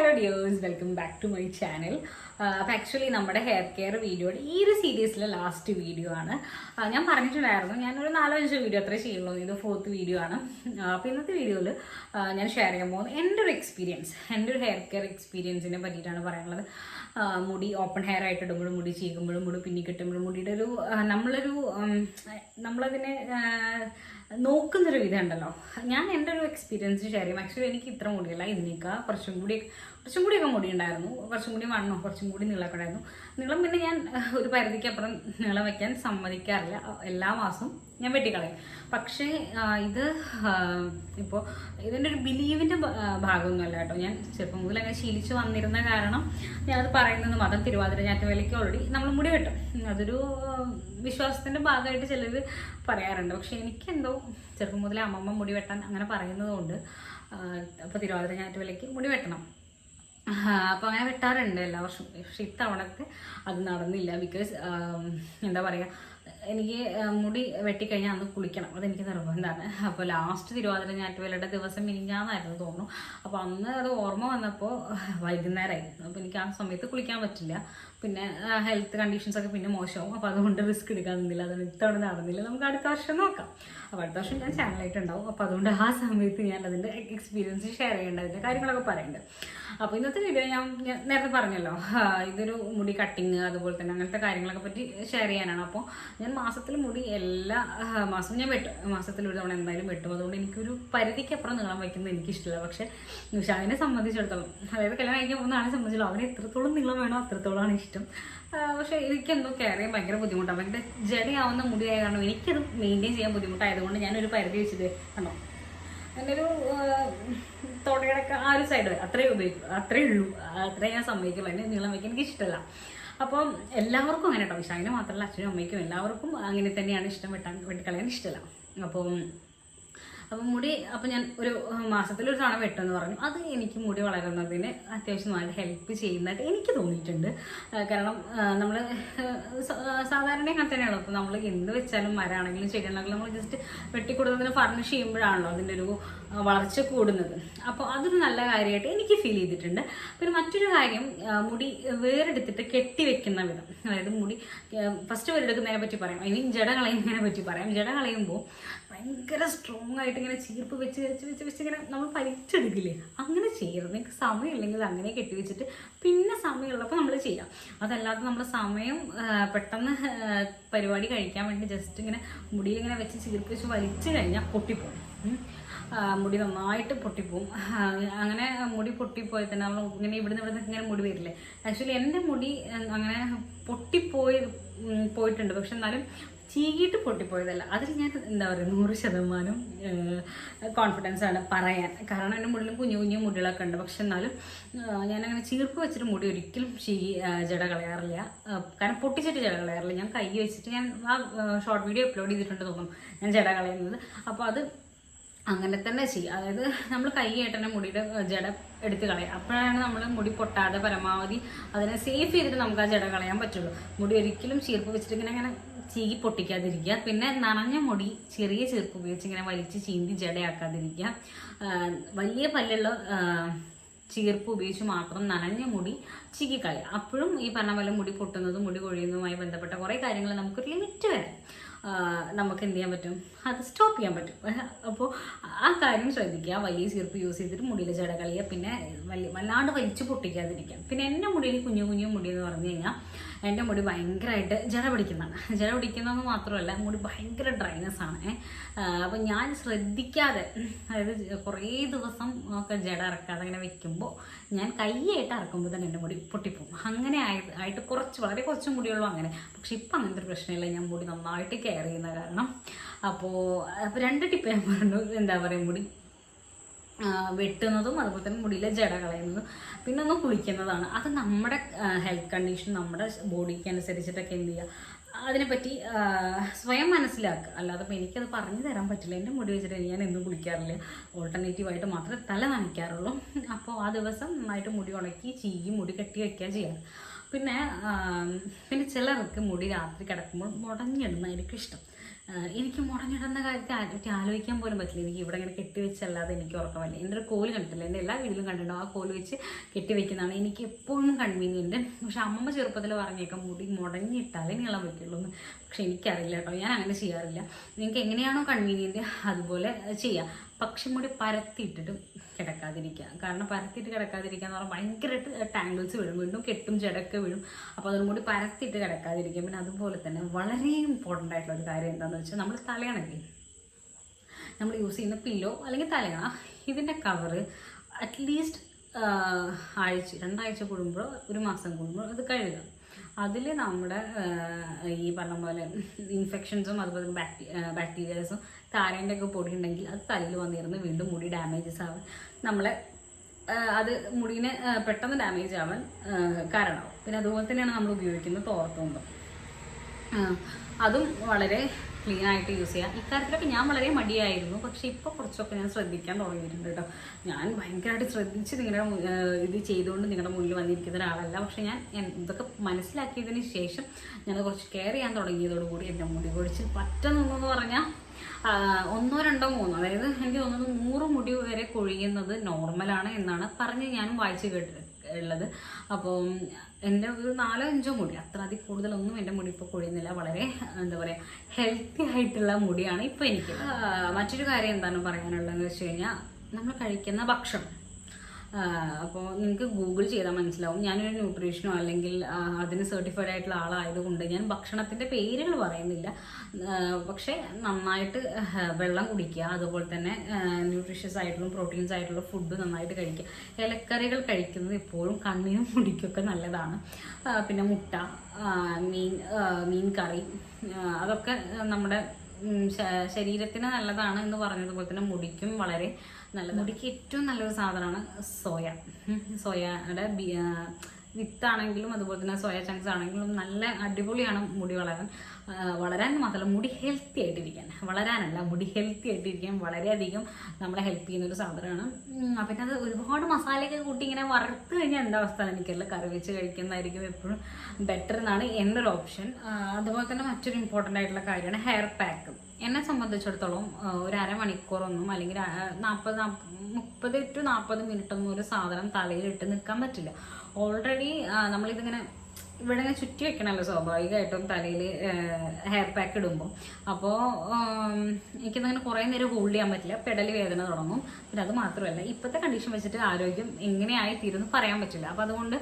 Hello dears, welcome back to my channel. അപ്പോൾ actually നമ്മുടെ hair care വീഡിയോയുടെ ഈ ഒരു സീരീസിലെ ലാസ്റ്റ് വീഡിയോ ആണ്. ഞാൻ പറഞ്ഞിട്ടുണ്ടായിരുന്നു ഞാനൊരു 4-5 വീഡിയോ അത്രേ ചെയ്യുള്ളൂ. ഇത് 4th വീഡിയോ ആണ്. അപ്പോൾ ഇന്നത്തെ വീഡിയോയിൽ ഞാൻ ഷെയർ ചെയ്യാൻ പോകുന്നത് എൻ്റെ ഒരു എക്സ്പീരിയൻസ്, എൻ്റെ ഒരു ഹെയർ കെയർ എക്സ്പീരിയൻസിനെ പറ്റിയിട്ടാണ് പറയാനുള്ളത്. മുടി ഓപ്പൺ ഹെയർ ആയിട്ട് ഇടുമ്പോഴും മുടി ചീകുമ്പോഴും മുടി പിന്നി കിട്ടുമ്പോഴും മുടിയുടെ ഒരു നമ്മളതിനെ നോക്കുന്നൊരു വിധം ഉണ്ടല്ലോ. ഞാൻ എൻ്റെ ഒരു എക്സ്പീരിയൻസ് ഷെയർ ചെയ്യും. ആക്ച്വലി എനിക്ക് ഇത്ര മുടിയല്ല, ഇതിനേക്കാൾ കുറച്ചും കൂടിയൊക്കെ മുടി ഉണ്ടായിരുന്നു. കുറച്ചും കൂടി വണ്ണോ കുറച്ചും കൂടി നീളമൊക്കെ ഉണ്ടായിരുന്നു. നീളം പിന്നെ ഞാൻ ഒരു പരിധിക്കപ്പുറം നീളം വയ്ക്കാൻ സമ്മതിക്കാറില്ല. എല്ലാ മാസവും ഞാൻ വെട്ടിക്കളയും. പക്ഷേ ഇത് ഇപ്പോൾ ഇതിൻ്റെ ഒരു ബിലീവിൻ്റെ ഭാഗമൊന്നുമല്ല കേട്ടോ. ഞാൻ ചെറുപ്പം മുതൽ അങ്ങനെ ശീലിച്ച് വന്നിരുന്ന കാരണം ഞാനത് പറയുന്നത് മതം തിരുവാതിര ഞാറ്റുവേലയ്ക്ക് ഓൾറെഡി നമ്മൾ മുടി വെട്ടും. അതൊരു വിശ്വാസത്തിൻ്റെ ഭാഗമായിട്ട് ചിലർ പറയാറുണ്ട്. പക്ഷെ എനിക്കെന്തോ ചെറുപ്പം മുതലേ അമ്മമ്മ മുടി വെട്ടാൻ അങ്ങനെ പറയുന്നതുകൊണ്ട് അപ്പോൾ തിരുവാതിര ഞാറ്റുവേലയ്ക്ക് മുടി വെട്ടണം. അപ്പോൾ അങ്ങനെ വെട്ടാറുണ്ട് എല്ലാ വർഷവും. പക്ഷെ ഇത്തവണത്തെ അത് നടന്നില്ല. ബിക്കോസ് എന്താ പറയുക, എനിക്ക് മുടി വെട്ടിക്കഴിഞ്ഞാൽ അന്ന് കുളിക്കണം, അതെനിക്ക് നിർബന്ധമാണ്. അപ്പോൾ ലാസ്റ്റ് തിരുവാതിര ഞാറ്റുവേലയുടെ ദിവസം മിനിഞ്ഞാന്നായിരുന്നു തോന്നുന്നു. അപ്പോൾ അന്ന് അത് ഓർമ്മ വന്നപ്പോൾ വൈകുന്നേരമായിരുന്നു. അപ്പോൾ എനിക്ക് ആ സമയത്ത് കുളിക്കാൻ പറ്റില്ല. പിന്നെ ഹെൽത്ത് കണ്ടീഷൻസൊക്കെ പിന്നെ മോശമാവും. അപ്പോൾ അതുകൊണ്ട് റിസ്ക് എടുക്കാൻ നിന്നില്ല. അതാണ് ഇത്തവണ നടന്നില്ല. നമുക്ക് അടുത്ത വർഷം നോക്കാം. അപ്പോൾ അടുത്ത വർഷം ഞാൻ ചാനലായിട്ടുണ്ടാവും. അപ്പോൾ അതുകൊണ്ട് ആ സമയത്ത് ഞാൻ അതിൻ്റെ എക്സ്പീരിയൻസ് ഷെയർ ചെയ്യേണ്ട, അതിൻ്റെ കാര്യങ്ങളൊക്കെ പറയുന്നുണ്ട്. അപ്പോൾ ഇന്നത്തെ വീഡിയോ ഞാൻ നേരത്തെ പറഞ്ഞല്ലോ, ഇതൊരു മുടി കട്ടിങ് അതുപോലെ തന്നെ അങ്ങനത്തെ കാര്യങ്ങളൊക്കെ പറ്റി ഷെയർ ചെയ്യാനാണ്. അപ്പോൾ ഞാൻ മാസത്തിൽ മുടി എല്ലാ മാസവും ഞാൻ വെട്ടും. മാസത്തിൽ ഒരു തവണ എന്തായാലും വെട്ടും. അതുകൊണ്ട് എനിക്കൊരു പരിധിക്കപ്പുറം നീളം വയ്ക്കുന്നത് എനിക്കിഷ്ടമില്ല. പക്ഷേ നിഷാദിനെ സംബന്ധിച്ചിടത്തോളം, അതായത് കല്യാണം കഴിക്കാൻ പോകുന്ന ആളെ സംബന്ധിച്ചിടത്തോളം അവന് എത്രത്തോളം നീളം വേണോ അത്രത്തോളമാണ് ഇഷ്ടം. പക്ഷേ എനിക്കെന്തോ കെയർ ചെയ്യാൻ ഭയങ്കര ബുദ്ധിമുട്ടാണ്. ഭയങ്കര ജടയാവുന്ന മുടിയായ കാരണം എനിക്കത് മെയിൻറ്റെയിൻ ചെയ്യാൻ ബുദ്ധിമുട്ടായതുകൊണ്ട് ഞാനൊരു പരിധി വെച്ചത് കണ്ടോ, എൻ്റെ ഒരു തൊടയുടെ ആ ഒരു സൈഡ് അത്രേ ഉപയോഗിക്കും, അത്രേ ഉള്ളൂ, അത്രേ ഞാൻ സമ്മതിക്കുള്ളൂ. എൻ്റെ നീളം വയ്ക്കാൻ എനിക്ക് ഇഷ്ടമല്ല. അപ്പം എല്ലാവർക്കും അങ്ങനെ കേട്ടോ, വിശാഖിനെ മാത്രമല്ല അച്ഛനും അമ്മയ്ക്കും എല്ലാവർക്കും അങ്ങനെ തന്നെയാണ് ഇഷ്ടം. വെട്ടിക്കളയാൻ ഇഷ്ടമല്ല. അപ്പം മുടി ഞാൻ ഒരു മാസത്തിലൊരു തവണ വെട്ടെന്ന് പറഞ്ഞു. അത് എനിക്ക് മുടി വളരുന്നതിന് അത്യാവശ്യം നന്നായിട്ട് ഹെൽപ്പ് ചെയ്യുന്നതായിട്ട് എനിക്ക് തോന്നിയിട്ടുണ്ട്. കാരണം നമ്മൾ സാധാരണ അങ്ങനെ തന്നെയാണല്ലോ. അപ്പോൾ നമ്മൾ എന്ത് വെച്ചാലും മരമാണെങ്കിലും ചെടിയാണെങ്കിലും നമ്മൾ ജസ്റ്റ് വെട്ടിക്കൊടുക്കുന്നതിന് ഫർണിഷ് ചെയ്യുമ്പോഴാണല്ലോ അതിൻ്റെ ഒരു വളർച്ച കൂടുന്നത്. അപ്പോൾ അതൊരു നല്ല കാര്യമായിട്ട് എനിക്ക് ഫീൽ ചെയ്തിട്ടുണ്ട്. പിന്നെ മറ്റൊരു കാര്യം, മുടി വേറെടുത്തിട്ട് കെട്ടിവെക്കുന്ന വിധം. അതായത് മുടി ഫസ്റ്റ് വേറെടുക്കുന്നതിനെ പറ്റി പറയാം, ഇനി ജട കളയുന്നതിനെ പറ്റി പറയാം. ജട കളയുമ്പോൾ ഭയങ്കര സ്ട്രോങ് ആയിട്ട് ഇങ്ങനെ ചീർപ്പ് വെച്ച് ഇങ്ങനെ നമ്മൾ വലിച്ചെടുക്കില്ലേ, അങ്ങനെ ചെയ്യരുത്. നിങ്ങൾക്ക് സമയമില്ലെങ്കിൽ അങ്ങനെ കെട്ടിവെച്ചിട്ട് പിന്നെ സമയമുള്ളപ്പോൾ നമ്മൾ ചെയ്യാം. അതല്ലാതെ നമ്മൾ സമയം പെട്ടെന്ന് പരിപാടി കഴിക്കാൻ വേണ്ടി ജസ്റ്റ് ഇങ്ങനെ മുടിയിൽ ഇങ്ങനെ വെച്ച് ചീർപ്പ് വെച്ച് വലിച്ചു കഴിഞ്ഞാൽ പൊട്ടിപ്പോകും. മുടി നന്നായിട്ട് പൊട്ടിപ്പോവും. അങ്ങനെ മുടി പൊട്ടിപ്പോയി തന്നെ നമ്മൾ ഇങ്ങനെ ഇവിടുന്ന് ഇങ്ങനെ മുടി വരില്ലേ. ആക്ച്വലി എൻ്റെ മുടി അങ്ങനെ പോയിട്ടുണ്ട്. പക്ഷെ എന്നാലും ചീകിയിട്ട് പൊട്ടിപ്പോയതല്ല. അതിൽ ഞാൻ എന്താ പറയുക 100% കോൺഫിഡൻസ് ആണ് പറയാൻ. കാരണം എൻ്റെ മുടിലും കുഞ്ഞു മുടികളൊക്കെ ഉണ്ട്. പക്ഷെ എന്നാലും ഞാനങ്ങനെ ചീർപ്പ് വെച്ചിട്ട് മുടി ഒരിക്കലും ജട കളയാറില്ല. കാരണം പൊട്ടിച്ചിട്ട് ജട കളയാറില്ല. ഞാൻ കൈ വെച്ചിട്ട് ഞാൻ ആ ഷോർട്ട് വീഡിയോ അപ്ലോഡ് ചെയ്തിട്ടുണ്ട് തോന്നുന്നു ഞാൻ ജട കളയുന്നത്. അപ്പോൾ അത് അങ്ങനെ തന്നെ ചെയ്യുക. അതായത് നമ്മൾ കൈയായിട്ട് തന്നെ മുടിയുടെ ജട എടുത്ത് കളയാം. അപ്പോഴാണ് നമ്മൾ മുടി പൊട്ടാതെ പരമാവധി അതിനെ സേഫ് ചെയ്തിട്ട് നമുക്ക് ആ ജട കളയാൻ പറ്റുള്ളൂ. മുടി ഒരിക്കലും ചീർപ്പ് വെച്ചിട്ട് ഇങ്ങനെ ചീകി പൊട്ടിക്കാതിരിക്കുക. പിന്നെ നനഞ്ഞ മുടി ചെറിയ ചീർപ്പ് ഉപയോഗിച്ച് ഇങ്ങനെ വലിച്ച് ചീന്തി ജടയാക്കാതിരിക്കുക. വലിയ പല്ലുള്ള ചീർപ്പ് ഉപയോഗിച്ച് മാത്രം നനഞ്ഞ മുടി ചീകിക്കളയുക. അപ്പോഴും ഈ പറഞ്ഞ പോലെ മുടി പൊട്ടുന്നതും മുടി കൊഴിയുന്നതുമായി ബന്ധപ്പെട്ട കുറേ കാര്യങ്ങൾ നമുക്കൊരു ലിമിറ്റ് വരെ നമുക്ക് എന്ത് ചെയ്യാൻ പറ്റും, അത് സ്റ്റോപ്പ് ചെയ്യാൻ പറ്റും. അപ്പോൾ ആ കാര്യം ശ്രദ്ധിക്കുക. വലിയ ചീർപ്പ് യൂസ് ചെയ്തിട്ട് മുടിയിൽ ജട കളയുക. പിന്നെ വല്ലാണ്ട് വലിച്ചു പൊട്ടിക്കാതിരിക്കുക. പിന്നെ എൻ്റെ മുടിയിൽ കുഞ്ഞു മുടി എന്ന് പറഞ്ഞു കഴിഞ്ഞാൽ എൻ്റെ മുടി ഭയങ്കരമായിട്ട് ജട പിടിക്കുന്നതാണ്. ജട പിടിക്കുന്നതെന്ന് മാത്രമല്ല മുടി ഭയങ്കര ഡ്രൈനെസ് ആണ്. അപ്പം ഞാൻ ശ്രദ്ധിക്കാതെ, അതായത് കുറേ ദിവസം ഒക്കെ ജട ഇറക്കാതെ അങ്ങനെ വെക്കുമ്പോൾ ഞാൻ കൈയായിട്ട് ഇറക്കുമ്പോൾ തന്നെ എൻ്റെ മുടി പൊട്ടിപ്പോവും. അങ്ങനെ ആയിട്ട് വളരെ കുറച്ച് മുടിയുള്ളൂ അങ്ങനെ. പക്ഷെ ഇപ്പം അങ്ങനത്തെ ഒരു പ്രശ്നമില്ല. ഞാൻ മുടി നന്നായിട്ട് കെയർ ചെയ്യുന്ന കാരണം. അപ്പോൾ 2 ടിപ്പ് ഞാൻ പറഞ്ഞു. എന്താ പറയുക, മുടി വെട്ടുന്നതും അതുപോലെ തന്നെ മുടിയിലെ ജട കളയുന്നതും പിന്നെ ഒന്ന് കുളിക്കുന്നതാണ്. അത് നമ്മുടെ ഹെൽത്ത് കണ്ടീഷൻ, നമ്മുടെ ബോഡിക്ക് അനുസരിച്ചിട്ടൊക്കെ എന്ത് ചെയ്യുക, അതിനെപ്പറ്റി സ്വയം മനസ്സിലാക്കുക. അല്ലാതെ ഇപ്പോൾ എനിക്കത് പറഞ്ഞു തരാൻ പറ്റില്ല. എൻ്റെ മുടി വെച്ചിട്ട് ഞാൻ എന്നും കുളിക്കാറില്ല. ഓൾട്ടർനേറ്റീവായിട്ട് മാത്രമേ തല നനയ്ക്കാറുള്ളൂ. അപ്പോൾ ആ ദിവസം നന്നായിട്ട് മുടി ഉണക്കി ചീകി മുടി കെട്ടി വയ്ക്കുക ചെയ്യാറ്. പിന്നെ ചിലർക്ക് മുടി രാത്രി കിടക്കുമ്പോൾ മുടഞ്ഞിടുന്നതായിരിക്കും ഇഷ്ടം. എനിക്ക് മുടങ്ങിടുന്ന കാര്യത്തെ ആലോചിക്കാൻ പോലും പറ്റില്ല. എനിക്ക് ഇവിടെ ഇങ്ങനെ കെട്ടിവെച്ചല്ലാതെ എനിക്ക് ഉറക്കമല്ല. എൻ്റെ ഒരു കോല് കണ്ടിട്ടില്ല, എൻ്റെ എല്ലാ വീട്ടിലും കണ്ടിട്ടുണ്ടോ ആ കോല് വെച്ച് കെട്ടിവെക്കുന്നതാണ് എനിക്ക് എപ്പോഴും കൺവീനിയൻറ്റ്. പക്ഷെ അമ്മമ്മ ചെറുപ്പത്തിൽ പറഞ്ഞേക്കാം മുടി മുടങ്ങിയിട്ടാലേ നീളം വയ്ക്കുള്ളൂ എന്ന്. പക്ഷെ എനിക്കറിയില്ല കേട്ടോ, ഞാൻ അങ്ങനെ ചെയ്യാറില്ല. നിങ്ങൾക്ക് എങ്ങനെയാണോ കൺവീനിയൻറ്റ് അതുപോലെ ചെയ്യാം. പക്ഷെ മുടി പരത്തിയിട്ടിട്ട് കിടക്കാതിരിക്കുക. കാരണം പരത്തിയിട്ട് കിടക്കാതിരിക്കുക എന്ന് പറഞ്ഞാൽ ഭയങ്കരമായിട്ട് ടാങ്കിൾസ് വീഴും, വീണ്ടും കെട്ടും ജടയൊക്കെ വീഴും. അപ്പോൾ അതിനും കൂടി പരത്തിയിട്ട് കിടക്കാതിരിക്കുക. പിന്നെ അതുപോലെ തന്നെ വളരെ ഇമ്പോർട്ടൻ്റ് ആയിട്ടുള്ള ഒരു കാര്യം എന്താണെന്ന് വെച്ചാൽ നമ്മൾ തലയണല്ലേ, നമ്മൾ യൂസ് ചെയ്യുന്ന പില്ലോ അല്ലെങ്കിൽ തലയണ, ഇതിൻ്റെ കവറ് അറ്റ്ലീസ്റ്റ് രണ്ടാഴ്ച കൂടുമ്പോൾ, ഒരു മാസം കൂടുമ്പോൾ അത് കഴുകുക. അതിൽ നമ്മുടെ ഈ പറഞ്ഞ പോലെ ഇൻഫെക്ഷൻസും അതുപോലെ ബാക്ടീരിയാസും താരേൻ്റെ ഒക്കെ പൊടി ഉണ്ടെങ്കിൽ അത് തലയിൽ വന്നിരുന്ന് വീണ്ടും മുടി ഡാമേജസ് ആവാൻ നമ്മളെ അത് മുടീനെ പെട്ടെന്ന് ഡാമേജ് ആവാൻ കാരണമാവും. പിന്നെ അതുപോലെ തന്നെയാണ് നമ്മൾ ഉപയോഗിക്കുന്ന തോർത്തുമ്പം, അതും വളരെ ക്ലീൻ ആയിട്ട് യൂസ് ചെയ്യാം. ഇക്കാര്യത്തിലൊക്കെ ഞാൻ വളരെ മടിയായിരുന്നു, പക്ഷെ ഇപ്പോൾ കുറച്ചൊക്കെ ഞാൻ ശ്രദ്ധിക്കാൻ തുടങ്ങിയിട്ടുണ്ട് കേട്ടോ. ഞാൻ ഭയങ്കരമായിട്ട് ശ്രദ്ധിച്ച് നിങ്ങളുടെ ഇത് ചെയ്തുകൊണ്ട് നിങ്ങളുടെ മുന്നിൽ വന്നിരിക്കുന്ന ഒരാളല്ല. പക്ഷെ ഞാൻ ഇതൊക്കെ മനസ്സിലാക്കിയതിന് ശേഷം ഞാൻ കുറച്ച് കെയർ ചെയ്യാൻ തുടങ്ങിയതോടുകൂടി എൻ്റെ മുടി കൊഴിച്ചിൽ പറ്റുന്നതെന്ന് പറഞ്ഞാൽ 1, 2, 3, അതായത് എനിക്ക് തോന്നുന്നു 100 മുടി വരെ കൊഴിയുന്നത് നോർമലാണ് എന്നാണ് പറഞ്ഞ് ഞാനും വായിച്ച് കേട്ടിട്ടുള്ളത്. അപ്പോൾ എൻ്റെ ഒരു 4, 5 മുടി, അത്ര അതിൽ കൂടുതലൊന്നും എൻ്റെ മുടി ഇപ്പോൾ കൊഴിയുന്നില്ല. വളരെ എന്താ പറയുക, ഹെൽത്തി ആയിട്ടുള്ള മുടിയാണ് ഇപ്പോൾ എനിക്ക്. മറ്റൊരു കാര്യം എന്താണ് പറയാനുള്ളതെന്ന് വെച്ച് കഴിഞ്ഞാൽ, നമ്മൾ കഴിക്കുന്ന ഭക്ഷണം. അപ്പോൾ നിങ്ങൾക്ക് ഗൂഗിൾ ചെയ്താൽ മനസ്സിലാവും. ഞാനൊരു ന്യൂട്രീഷനോ അല്ലെങ്കിൽ അതിന് സർട്ടിഫൈഡ് ആയിട്ടുള്ള ആളായതുകൊണ്ട് ഞാൻ ഭക്ഷണത്തിൻ്റെ പേരുകൾ പറയുന്നില്ല. പക്ഷേ നന്നായിട്ട് വെള്ളം കുടിക്കുക, അതുപോലെ തന്നെ ന്യൂട്രീഷ്യസ് ആയിട്ടുള്ള പ്രോട്ടീൻസ് ആയിട്ടുള്ള ഫുഡ് നന്നായിട്ട് കഴിക്കുക. ഇലക്കറികൾ കഴിക്കുന്നത് എപ്പോഴും കണ്ണിനും മുടിക്കൊക്കെ നല്ലതാണ്. പിന്നെ മുട്ട, മീൻ കറി, അതൊക്കെ നമ്മുടെ ശരീരത്തിന് നല്ലതാണ് എന്ന് പറഞ്ഞതുപോലെ തന്നെ മുടിക്കും വളരെ നല്ലത്. മുടിക്ക് ഏറ്റവും നല്ലൊരു സാധനമാണ് സോയയുടെ വിത്താണെങ്കിലും അതുപോലെ തന്നെ സോയ ചങ്ക്സ് ആണെങ്കിലും നല്ല അടിപൊളിയാണ് മുടി വളരാൻ മാത്രമല്ല മുടി ഹെൽത്തി ആയിട്ടിരിക്കാൻ, വളരാനല്ല മുടി ഹെൽത്തി ആയിട്ടിരിക്കാൻ വളരെയധികം നമ്മളെ ഹെൽപ്പ് ചെയ്യുന്നൊരു സാധനമാണ്. പിന്നെ അത് ഒരുപാട് മസാലയൊക്കെ കൂട്ടി ഇങ്ങനെ വറുത്ത് കഴിഞ്ഞാൽ എന്താ അവസ്ഥ എനിക്കല്ല, കറി വെച്ച് കഴിക്കുന്നതായിരിക്കും എപ്പോഴും ബെറ്റർ എന്നാണ് എൻ്റെ ഒരു ഓപ്ഷൻ. അതുപോലെ തന്നെ മറ്റൊരു ഇമ്പോർട്ടൻ്റ് ആയിട്ടുള്ള കാര്യമാണ് ഹെയർ പാക്ക്. എന്നെ സംബന്ധിച്ചിടത്തോളം ഒരു അരമണിക്കൂറൊന്നും അല്ലെങ്കിൽ 30 to 40 മിനിറ്റൊന്നും ഒരു സാധനം തലയിലിട്ട് നിൽക്കാൻ പറ്റില്ല. ഓൾറെഡി നമ്മളിതിങ്ങനെ ഇവിടെ ഇങ്ങനെ ചുറ്റി വെക്കണമല്ലോ സ്വാഭാവികമായിട്ടും തലയിൽ ഹെയർ പാക്ക് ഇടുമ്പോൾ. അപ്പോൾ എനിക്കതങ്ങനെ കുറേ നേരം ഹോൾഡ് ചെയ്യാൻ പറ്റില്ല, പെടലി വേദന തുടങ്ങും. പിന്നെ അത് മാത്രമല്ല ഇപ്പോഴത്തെ കണ്ടീഷൻ വെച്ചിട്ട് ആരോഗ്യം എങ്ങനെയായി തീരുമെന്ന് പറയാൻ പറ്റില്ല. അപ്പോൾ അതുകൊണ്ട്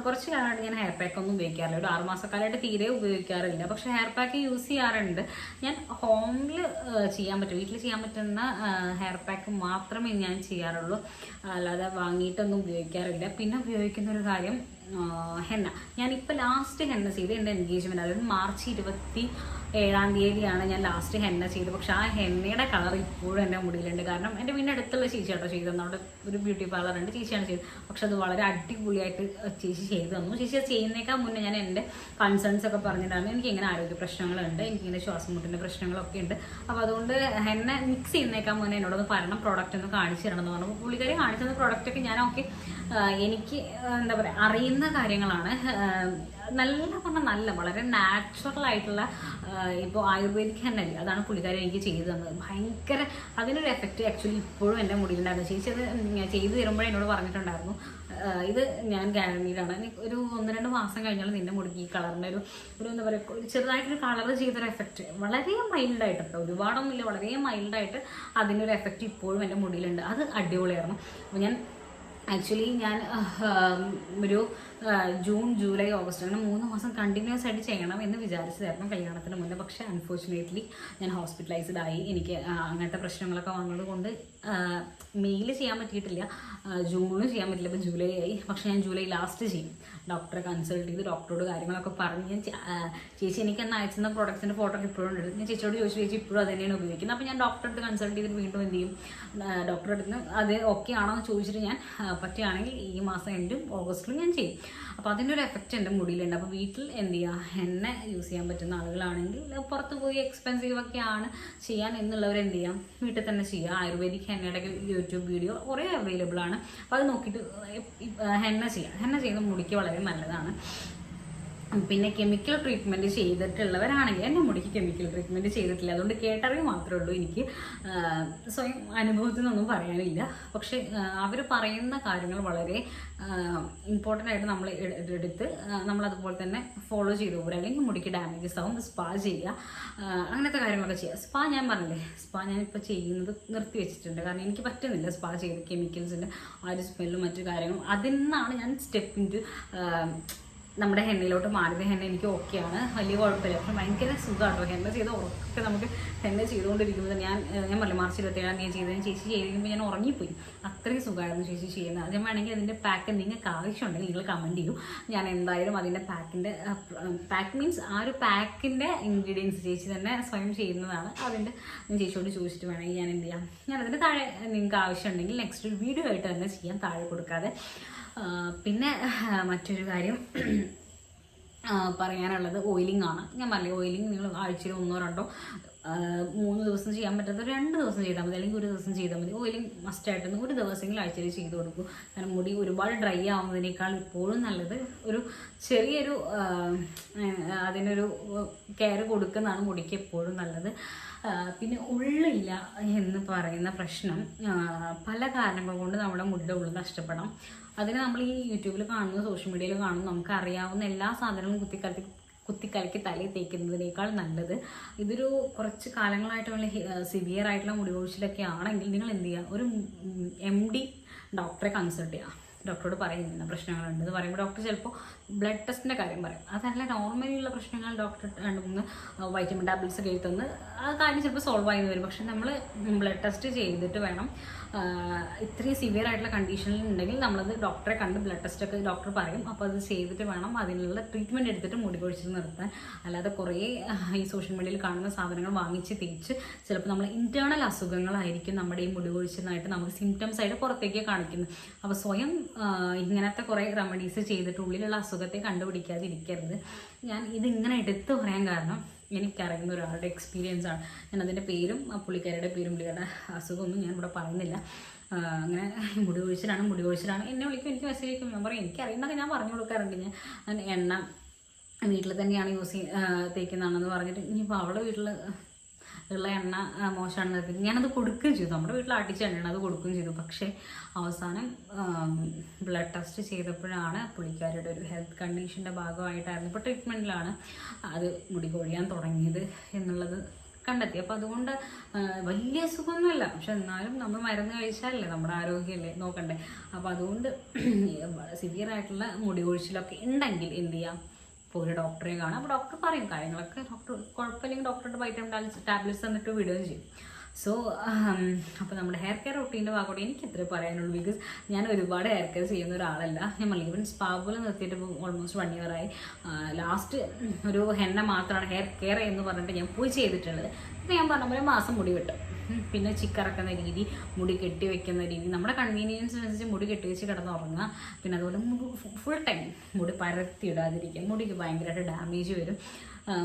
കുറച്ച് കാലമായിട്ട് ഞാൻ ഹെയർ പാക്ക് ഒന്നും ഉപയോഗിക്കാറില്ല. ഒരു 6 മാസക്കാലമായിട്ട് തീരെ ഉപയോഗിക്കാറില്ല. പക്ഷേ ഹെയർ പാക്ക് യൂസ് ചെയ്യാറുണ്ട്. ഞാൻ ഹോമിൽ ചെയ്യാൻ പറ്റും, വീട്ടിൽ ചെയ്യാൻ പറ്റുന്ന ഹെയർ പാക്ക് മാത്രമേ ഞാൻ ചെയ്യാറുള്ളൂ, അല്ലാതെ വാങ്ങിയിട്ടൊന്നും ഉപയോഗിക്കാറില്ല. പിന്നെ ഉപയോഗിക്കുന്ന ഒരു കാര്യം ഹെന്ന. ഞാനിപ്പോൾ ലാസ്റ്റ് ഹെന്ന ചെയ്ത് എൻ്റെ എൻഗേജ്മെൻറ്റ്, അതായത് മാർച്ച് 27-ാം തീയതിയാണ് ഞാൻ ലാസ്റ്റ് ഹെന്ന ചെയ്തത്. പക്ഷെ ആ ഹെന്നയുടെ കളർ ഇപ്പോഴും എൻ്റെ മുടിയിലുണ്ട്. കാരണം എൻ്റെ വീടിൻ്റെ അടുത്തുള്ള ചേച്ചി കേട്ടോ ചെയ്തു തന്നു. അവിടെ ഒരു ബ്യൂട്ടി പാർലർ ഉണ്ട്, ചേച്ചിയാണ് ചെയ്തത്. പക്ഷെ അത് വളരെ അടിപൊളിയായിട്ട് ചേച്ചി ചെയ്തു തന്നു. ചേച്ചി അത് ചെയ്യുന്നേക്കാൾ മുന്നേ ഞാൻ എൻ്റെ കൺസേൺസ് ഒക്കെ പറഞ്ഞിട്ടാണ്. എനിക്കിങ്ങനെ ആരോഗ്യ പ്രശ്നങ്ങളുണ്ട്, എനിക്കിങ്ങനെ ശ്വാസം മുട്ടിൻ്റെ പ്രശ്നങ്ങളൊക്കെ ഉണ്ട്. അപ്പോൾ അതുകൊണ്ട് ഹെന്ന മിക്സ് ചെയ്യുന്നേക്കാൾ മുന്നേ എന്നോടൊന്ന് പറയണം, പ്രോഡക്റ്റ് ഒന്ന് കാണിച്ചു തരണം എന്ന് പറഞ്ഞു. പുള്ളിക്കാരി കാണിച്ചത് പ്രോഡക്റ്റൊക്കെ ഞാൻ എനിക്ക് എന്താ പറയുക അറിയുന്ന കാര്യങ്ങളാണ്. നല്ല വളരെ നാച്ചുറൽ ആയിട്ടുള്ള ഇപ്പോൾ ആയുർവേദിക് ഹെന്നല്ലേ, അതാണ് പുള്ളിക്കാരി എനിക്ക് ചെയ്തു തന്നത്. ഭയങ്കര അതിനൊരു എഫക്റ്റ് ആക്ച്വലി ഇപ്പോഴും എൻ്റെ മുടിയിലുണ്ടായിരുന്നു. ചേച്ചി അത് ചെയ്തു തരുമ്പോഴേ എന്നോട് പറഞ്ഞിട്ടുണ്ടായിരുന്നു, ഇത് ഞാൻ ഗ്യാരണ്ടീഡാണ്, ഒരു 1-2 മാസം കഴിഞ്ഞാൽ നിൻ്റെ മുടിക്ക് ഈ കളറിൻ്റെ ഒരു എന്താ പറയുക ചെറുതായിട്ടൊരു കളർ ചെയ്തൊരു എഫക്റ്റ് വളരെ മൈൽഡായിട്ട് കേട്ടോ, ഒരുപാടൊന്നുമില്ല, വളരെ മൈൽഡായിട്ട് അതിനൊരു എഫക്റ്റ് ഇപ്പോഴും എൻ്റെ മുടിയിലുണ്ട്. അത് അടിപൊളിയായിരുന്നു. അപ്പോൾ ആക്ച്വലി ഞാൻ ഒരു ജൂൺ, ജൂലൈ, ഓഗസ്റ്റ് അങ്ങനെ 3 മാസം കണ്ടിന്യൂസ് ആയിട്ട് ചെയ്യണം എന്ന് വിചാരിച്ചതായിരുന്നു കല്യാണത്തിന് മുന്നേ. പക്ഷേ അൺഫോർച്ചുനേറ്റ്ലി ഞാൻ ഹോസ്പിറ്റലൈസ്ഡ് ആയി. എനിക്ക് അങ്ങനത്തെ പ്രശ്നങ്ങളൊക്കെ വന്നത് കൊണ്ട് മെയ്യിൽ ചെയ്യാൻ പറ്റിയിട്ടില്ല, ജൂണിൽ ചെയ്യാൻ പറ്റില്ല. ഇപ്പോൾ ജൂലൈ ആയി. പക്ഷേ ഞാൻ ജൂലൈ ലാസ്റ്റ് ചെയ്യും. ഡോക്ടറെ കൺസൾട്ട് ചെയ്ത് ഡോക്ടറോട് കാര്യങ്ങളൊക്കെ പറഞ്ഞ് ചേച്ചി എനിക്ക് അന്ന് അയച്ചുന്ന പ്രോഡക്ട്സിൻ്റെ ഫോട്ടോ ഒക്കെ ഇപ്പോഴും ഉണ്ട്. ഞാൻ ചേച്ചിയോട് ചോദിച്ചു, ചേച്ചി ഇപ്പോഴും അത് തന്നെയാണ് ഉപയോഗിക്കുന്നത്. അപ്പോൾ ഞാൻ ഡോക്ടറെ അടുത്ത് കൺസൾട്ട് ചെയ്തിട്ട് വീണ്ടും എന്ത് ചെയ്യും, ഡോക്ടറെ അടുത്ത് അത് ഓക്കെ ആണോ എന്ന് ചോദിച്ചിട്ട് ഞാൻ പറ്റുകയാണെങ്കിൽ ഈ മാസം എൻഡും ഓഗസ്റ്റിലും ഞാൻ ചെയ്യും. അപ്പോൾ അതിൻ്റെ ഒരു എഫക്റ്റ് എൻ്റെ മുടിയിലുണ്ട്. അപ്പോൾ വീട്ടിൽ എന്ത് ചെയ്യുക, എണ്ണ യൂസ് ചെയ്യാൻ പറ്റുന്ന ആളുകളാണെങ്കിൽ പുറത്ത് പോയി എക്സ്പെൻസീവൊക്കെയാണ് ചെയ്യാൻ എന്നുള്ളവർ എന്ത് ചെയ്യാം, വീട്ടിൽ തന്നെ ചെയ്യുക. ആയുർവേദിക് ഹെന്നയുടെ യൂട്യൂബ് വീഡിയോ കുറേ അവൈലബിൾ ആണ്. അപ്പോൾ അത് നോക്കിയിട്ട് ഹെന്ന ചെയ്യാം. ഹെന്ന ചെയ്യുന്ന മുടിക്ക് വളരെ നല്ലതാണ്. പിന്നെ കെമിക്കൽ ട്രീറ്റ്മെൻറ്റ് ചെയ്തിട്ടുള്ളവരാണെങ്കിൽ എൻ്റെ മുടിക്ക് കെമിക്കൽ ട്രീറ്റ്മെൻറ്റ് ചെയ്തിട്ടില്ല, അതുകൊണ്ട് കേട്ടറിവ് മാത്രമേ ഉള്ളൂ. എനിക്ക് സ്വയം അനുഭവത്തിൽ നിന്നൊന്നും പറയാനില്ല. പക്ഷേ അവർ പറയുന്ന കാര്യങ്ങൾ വളരെ ഇമ്പോർട്ടൻ്റ് ആയിട്ട് നമ്മൾ എടുത്ത് നമ്മളതുപോലെ തന്നെ ഫോളോ ചെയ്ത് പോരാ, അല്ലെങ്കിൽ മുടിക്ക് ഡാമേജസ് ആവും. സ്പാ ചെയ്യുക, അങ്ങനത്തെ കാര്യങ്ങളൊക്കെ ചെയ്യുക. സ്പാ ഞാൻ പറഞ്ഞില്ലേ, സ്പാ ഞാനിപ്പോൾ ചെയ്യുന്നത് നിർത്തി വെച്ചിട്ടുണ്ട്. കാരണം എനിക്ക് പറ്റുന്നില്ല സ്പാ ചെയ്ത് കെമിക്കൽസിൻ്റെ ആ ഒരു സ്മെല്ലും മറ്റു കാര്യങ്ങളും. അതിൽ നിന്നാണ് ഞാൻ സ്റ്റെപ്പ് ഇൻറ്റു നമ്മുടെ ഹെന്നയിലോട്ട് മാറിയത്. ഹെന്ന എനിക്ക് ഓക്കെയാണ്, വലിയ കുഴപ്പമില്ല. പക്ഷെ ഭയങ്കര സുഖമാട്ടോ ഹെന്ന ചെയ്ത് ഉറക്കെ. നമുക്ക് ഹെന്ന ചെയ്തുകൊണ്ടിരിക്കുമ്പോൾ ഞാൻ പറഞ്ഞില്ല മാർച്ച് 27 ഞാൻ ചെയ്തതിന് ചേച്ചി ചെയ്തിരിക്കുമ്പോൾ ഞാൻ ഉറങ്ങിപ്പോയി. അത്രയും സുഖമായിരുന്നു ചേച്ചി ചെയ്യുന്നത്. അതിന് വേണമെങ്കിൽ അതിൻ്റെ പാക്ക് നിങ്ങൾക്ക് ആവശ്യമുണ്ടെങ്കിൽ നിങ്ങൾ കമൻറ്റ് ചെയ്യൂ. ഞാൻ എന്തായാലും അതിൻ്റെ പാക്ക് മീൻസ് ആ ഒരു പാക്കിൻ്റെ ഇൻഗ്രീഡിയൻസ് ചേച്ചി തന്നെ സ്വയം ചെയ്യുന്നതാണ്. അതിൻ്റെ ഞാൻ ചേച്ചിയോട് ചോദിച്ചിട്ട് വേണമെങ്കിൽ ഞാൻ എന്ത് ചെയ്യാം, ഞാനതിൻ്റെ താഴെ നിങ്ങൾക്ക് ആവശ്യമുണ്ടെങ്കിൽ നെക്സ്റ്റ് ഒരു വീഡിയോ ആയിട്ട് തന്നെ ചെയ്യാം, താഴെ കൊടുക്കാതെ. പിന്നെ മറ്റൊരു കാര്യം പറയാനുള്ളത് ഓയിലിംഗ് ആണ്. ഞാൻ പറഞ്ഞില്ലേ, ഓയിലിംഗ് നിങ്ങൾ ആഴ്ചയിൽ 1-2 3 ദിവസം ചെയ്യാൻ പറ്റാത്ത 2 ദിവസം ചെയ്താൽ മതി, അല്ലെങ്കിൽ 1 ദിവസം ചെയ്താൽ മതി. ഓയിലിംഗ് മസ്റ്റായിട്ടൊന്ന് 1 ദിവസമെങ്കിലും ആഴ്ചയിൽ ചെയ്ത് കൊടുക്കും. കാരണം മുടി ഒരുപാട് ഡ്രൈ ആവുന്നതിനേക്കാൾ ഇപ്പോഴും നല്ലത് ഒരു ചെറിയൊരു അതിനൊരു കെയർ കൊടുക്കുന്നതാണ് മുടിക്ക് എപ്പോഴും നല്ലത്. പിന്നെ ഉള്ളില്ല എന്ന് പറയുന്ന പ്രശ്നം പല കാരണങ്ങൾ കൊണ്ട് നമ്മുടെ മുടിയുടെ ഉള്ളിൽ നഷ്ടപ്പെടാം. അതിന് നമ്മൾ ഈ യൂട്യൂബിൽ കാണുന്നു, സോഷ്യൽ മീഡിയയിൽ കാണുന്നു, നമുക്ക് അറിയാവുന്ന എല്ലാ സാധനങ്ങളും കുത്തിക്കലക്കി തലയിൽ തേക്കുന്നതിനേക്കാൾ നല്ലത് ഇതൊരു കുറച്ച് കാലങ്ങളായിട്ട് വല്ല സിവിയർ ആയിട്ടുള്ള മുടി കൊഴിച്ചിലൊക്കെ ആണെങ്കിൽ നിങ്ങൾ എന്ത് ചെയ്യുക, ഒരു MD ഡോക്ടറെ കൺസൾട്ട് ചെയ്യുക. ഡോക്ടറോട് പറയുന്ന പ്രശ്നങ്ങളുണ്ട് എന്ന് പറയുമ്പോൾ ഡോക്ടർ ചിലപ്പോൾ ബ്ലഡ് ടെസ്റ്റിൻ്റെ കാര്യം പറയും. അതല്ല നോർമലിയുള്ള പ്രശ്നങ്ങൾ ഡോക്ടർ 2-3 വൈറ്റമിൻ ടാബ്ലറ്റ്സ് ഒക്കെ എഴുതുന്നത് ആ കാര്യം ചിലപ്പോൾ സോൾവ് ആയി വരും. പക്ഷെ നമ്മൾ ബ്ലഡ് ടെസ്റ്റ് ചെയ്തിട്ട് വേണം. ഇത്രയും സിവിയർ ആയിട്ടുള്ള കണ്ടീഷനിൽ ഉണ്ടെങ്കിൽ നമ്മളത് ഡോക്ടറെ കണ്ട് ബ്ലഡ് ടെസ്റ്റൊക്കെ ഡോക്ടർ പറയും. അപ്പോൾ അത് ചെയ്തിട്ട് വേണം അതിനുള്ള ട്രീറ്റ്മെൻറ്റ് എടുത്തിട്ട് മുടി കൊഴിച്ചിൽ നിർത്താൻ. അല്ലാതെ കുറേ ഈ സോഷ്യൽ മീഡിയയിൽ കാണുന്ന സാധനങ്ങൾ വാങ്ങിച്ച് തേച്ച് ചിലപ്പോൾ നമ്മൾ ഇൻറ്റേർണൽ അസുഖങ്ങളായിരിക്കും നമ്മുടെ ഈ മുടി കൊഴിച്ചിലായിട്ട് നമുക്ക് സിംറ്റംസ് ആയിട്ട് പുറത്തേക്ക് കാണിക്കുന്നത്. അപ്പോൾ സ്വയം ഇങ്ങനത്തെ കുറേ റെമഡീസ് ചെയ്തിട്ട് ഉള്ളിലുള്ള അസുഖത്തെ കണ്ടുപിടിക്കാതിരിക്കരുത്. ഞാൻ ഇതിങ്ങനെ എടുത്തു പറയാൻ കാരണം എനിക്കറിയുന്ന ഒരാളുടെ എക്സ്പീരിയൻസ് ആണ്. ഞാൻ അതിൻ്റെ പേരും പുള്ളിക്കാരുടെ അസുഖമൊന്നും ഞാൻ ഇവിടെ പറയുന്നില്ല. അങ്ങനെ മുടി കൊഴിച്ചിലാണ് എന്നെ വിളിക്കും, എനിക്ക് മെസ്സേജ് അയക്കും. ഞാൻ പറയും എനിക്കറിയുന്നതൊക്കെ ഞാൻ പറഞ്ഞു കൊടുക്കാറുണ്ട്. ഞാൻ എണ്ണ വീട്ടിൽ തന്നെയാണ് തേക്കുന്നതാണെന്ന് പറഞ്ഞിട്ട് ഇനിയിപ്പോൾ അവളുടെ വീട്ടിൽ ഉള്ള എണ്ണ മോശമാണെന്ന് ഞാനത് കൊടുക്കുകയും ചെയ്തു. നമ്മുടെ വീട്ടിൽ ആട്ടിച്ച എണ്ണയാണ്, അത് കൊടുക്കുകയും ചെയ്തു. പക്ഷേ അവസാനം ബ്ലഡ് ടെസ്റ്റ് ചെയ്തപ്പോഴാണ് പുള്ളിക്കാരുടെ ഒരു ഹെൽത്ത് കണ്ടീഷൻ്റെ ഭാഗമായിട്ടായിരുന്നു, ഇപ്പോൾ ട്രീറ്റ്മെൻറ്റിലാണ് അത് മുടി കൊഴിയാൻ തുടങ്ങിയത് എന്നുള്ളത് കണ്ടെത്തി. അപ്പോൾ അതുകൊണ്ട് വലിയ സുഖമൊന്നുമല്ല, പക്ഷെ എന്നാലും നമ്മൾ മരുന്ന് കഴിച്ചാലല്ലേ നമ്മുടെ ആരോഗ്യമല്ലേ നോക്കണ്ടേ. അപ്പോൾ അതുകൊണ്ട് സിവിയർ ആയിട്ടുള്ള മുടി കൊഴിച്ചിലൊക്കെ ഉണ്ടെങ്കിൽ എന്ത് ചെയ്യാം, ഇപ്പോൾ ഒരു ഡോക്ടറെ കാണാം. അപ്പോൾ ഡോക്ടർ പറയും കാര്യങ്ങളൊക്കെ. ഡോക്ടർ കുഴപ്പമില്ലെങ്കിൽ ഡോക്ടറുടെ വൈറ്റമിൻ ടാബ്ലറ്റ്സ് തന്നിട്ട് വിടുകയും ചെയ്യും. സോ അപ്പോൾ നമ്മുടെ ഹെയർ കെയർ റൊട്ടീൻ്റെ ഭാഗത്തോടെ എനിക്ക് ഇത്രേ പറയാനുള്ളൂ. ബിക്കോസ് ഞാൻ ഒരുപാട് ഹെയർ കെയർ ചെയ്യുന്ന ഒരാളല്ല. ഞാൻ ഈവൻ സ്പാ പോലും നിർത്തിയിട്ട് ഓൾമോസ്റ്റ് 1 year ആയി. ലാസ്റ്റ് ഒരു ഹെന്ന മാത്രമാണ് ഹെയർ കെയർ എന്ന് പറഞ്ഞിട്ട് ഞാൻ പോയി ചെയ്തിട്ടുള്ളത്. പിന്നെ ഞാൻ പറഞ്ഞ പോലെ മാസം മുടി വെട്ടും, പിന്നെ ചിക്കറക്കുന്ന രീതി, മുടി കെട്ടി വെക്കുന്ന രീതി, നമ്മുടെ കൺവീനിയൻസിനനുസരിച്ച് മുടി കെട്ടി വെച്ച് കിടന്നുറങ്ങുക. പിന്നെ അതുപോലെ ഫുൾ ടൈം മുടി പരത്തിയിടാതിരിക്കുക. മുടിക്ക് ഭയങ്കരമായിട്ട് ഡാമേജ് വരും.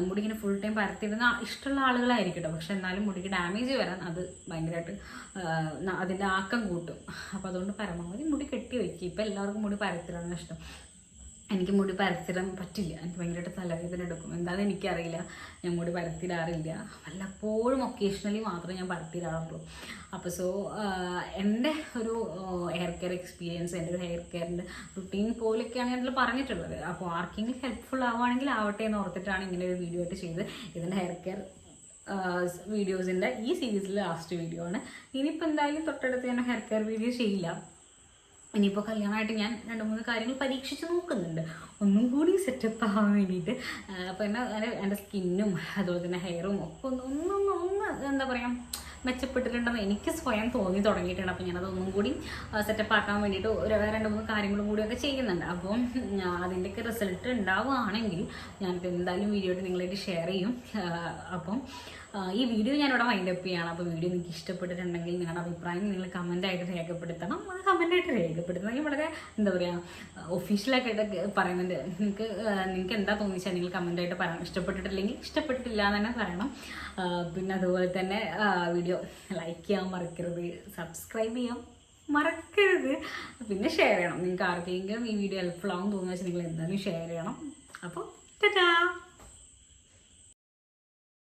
മുടി ഇങ്ങനെ ഫുൾ ടൈം പരത്തിയിടുന്ന ഇഷ്ടമുള്ള ആളുകളായിരിക്കട്ടോ, പക്ഷെ എന്നാലും മുടിക്ക് ഡാമേജ് വരാൻ അത് ഭയങ്കരമായിട്ട് അതിൻ്റെ ആക്കം കൂട്ടും. അപ്പോൾ അതുകൊണ്ട് പരമാവധി മുടി കെട്ടി വയ്ക്കുക. ഇപ്പോൾ എല്ലാവർക്കും മുടി പരത്തിടാനാണ് ഇഷ്ടം. എനിക്ക് മുടി പരത്തിടാൻ പറ്റില്ല, എനിക്ക് ഭയങ്കരമായിട്ട് തലവേദന എടുക്കും. എന്താണെന്ന് എനിക്കറിയില്ല, ഞാൻ മുടി പരത്തിടാറില്ല. വല്ലപ്പോഴും ഒക്കേഷണലി മാത്രമേ ഞാൻ പരത്തിടാറുള്ളൂ. അപ്പോൾ എൻ്റെ ഒരു ഹെയർ കെയർ എക്സ്പീരിയൻസ്, എൻ്റെ ഒരു ഹെയർ കെയറിൻ്റെ റുട്ടീൻ പോലെയൊക്കെയാണ് ഞാൻ ഇതിൽ പറഞ്ഞിട്ടുള്ളത്. അപ്പോൾ ആർക്കെങ്കിലും ഹെൽപ്ഫുൾ ആവുകയാണെങ്കിൽ ആവട്ടെ എന്ന് ഓർത്തിട്ടാണ് ഇങ്ങനെ ഒരു വീഡിയോ ആയിട്ട് ചെയ്ത്. ഇതിൻ്റെ ഹെയർ കെയർ വീഡിയോസിൻ്റെ ഈ സീരീസിലെ ലാസ്റ്റ് വീഡിയോ ആണ്. ഇനിയിപ്പോൾ എന്തായാലും തൊട്ടടുത്ത് ഞാൻ ഹെയർ കെയർ വീഡിയോ ചെയ്യില്ല. ഇനിയിപ്പോൾ കല്യാണമായിട്ട് ഞാൻ 2-3 കാര്യങ്ങൾ പരീക്ഷിച്ച് നോക്കുന്നുണ്ട്, ഒന്നും കൂടി സെറ്റപ്പ് ആവാൻ വേണ്ടിയിട്ട്. അപ്പോൾ എൻ്റെ സ്കിന്നും അതുപോലെ തന്നെ ഹെയറും ഒക്കെ ഒന്ന് എന്താ പറയുക മെച്ചപ്പെട്ടിട്ടുണ്ടെന്ന് എനിക്ക് സ്വയം തോന്നി തുടങ്ങിയിട്ടുണ്ട്. അപ്പോൾ ഞാനതൊന്നും കൂടി സെറ്റപ്പ് ആക്കാൻ വേണ്ടിയിട്ട് 2-3 കാര്യങ്ങളും കൂടിയൊക്കെ ചെയ്യുന്നുണ്ട്. അപ്പം അതിൻ്റെയൊക്കെ റിസൾട്ട് ഉണ്ടാവുകയാണെങ്കിൽ ഞാനിപ്പോൾ എന്തായാലും വീഡിയോ ആയിട്ട് നിങ്ങളായിട്ട് ഷെയർ ചെയ്യും. അപ്പം ഈ വീഡിയോ ഞാനിവിടെ വൈൻഡപ്പ് ചെയ്യുകയാണ്. അപ്പോൾ വീഡിയോ നിങ്ങൾക്ക് ഇഷ്ടപ്പെട്ടിട്ടുണ്ടെങ്കിൽ നിങ്ങളുടെ അഭിപ്രായം നിങ്ങൾ കമൻറ്റായിട്ട് രേഖപ്പെടുത്തണം. അത് കമൻറ്റായിട്ട് രേഖപ്പെടുത്തണമെങ്കിൽ വളരെ എന്താ പറയുക ഒഫീഷ്യലായിട്ടൊക്കെ പറയുന്നുണ്ട്. നിങ്ങൾക്ക് എന്താ തോന്നിച്ചാൽ നിങ്ങൾ കമൻറ്റായിട്ട് പറയണം. ഇഷ്ടപ്പെട്ടിട്ടില്ലെങ്കിൽ ഇഷ്ടപ്പെട്ടിട്ടില്ല എന്ന് തന്നെ പറയണം. പിന്നെ അതുപോലെ തന്നെ വീഡിയോ ലൈക്ക് ചെയ്യാൻ മറക്കരുത്, സബ്സ്ക്രൈബ് ചെയ്യാൻ മറക്കരുത്, പിന്നെ ഷെയർ ചെയ്യണം. നിങ്ങൾക്ക് ആർക്കെങ്കിലും ഈ വീഡിയോ ഹെൽപ്ഫുൾ ആവും തോന്നുന്നു വെച്ചാൽ നിങ്ങൾ എന്തായാലും ഷെയർ ചെയ്യണം. അപ്പോൾ Ta-da!